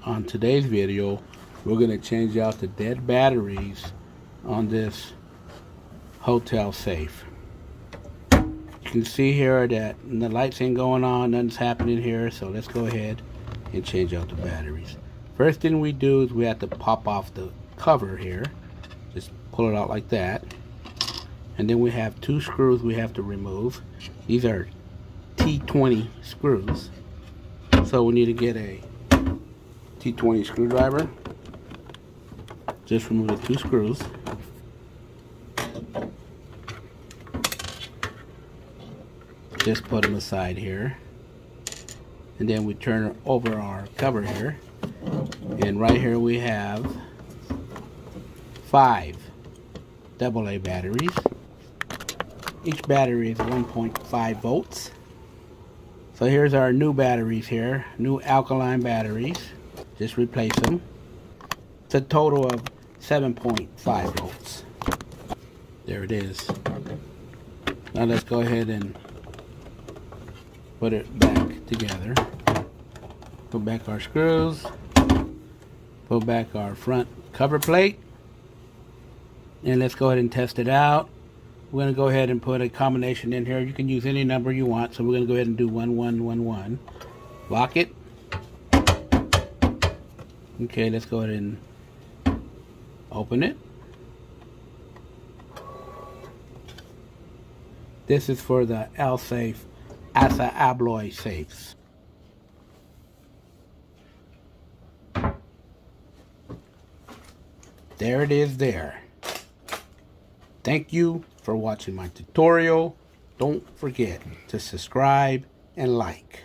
On today's video, we're going to change out the dead batteries on this hotel safe. You can see here that the lights ain't going on, nothing's happening here, so let's go ahead and change out the batteries. First thing we do is we have to pop off the cover here. Just pull it out like that. And then we have two screws we have to remove. These are T20 screws. So we need to get a T20 screwdriver. Just remove the two screws. Just put them aside here. And then we turn over our cover here. And right here we have 5 AA batteries. Each battery is 1.5 volts. So here's our new batteries here, new alkaline batteries. Just replace them. It's a total of 7.5 volts. There it is. Now let's go ahead and put it back together. Put back our screws. Put back our front cover plate. And let's go ahead and test it out. We're going to go ahead and put a combination in here. You can use any number you want. So we're going to go ahead and do 1111. Lock it. Okay, let's go ahead and open it. This is for the L-Safe Asa Abloy safes. There it is there. Thank you for watching my tutorial. Don't forget to subscribe and like.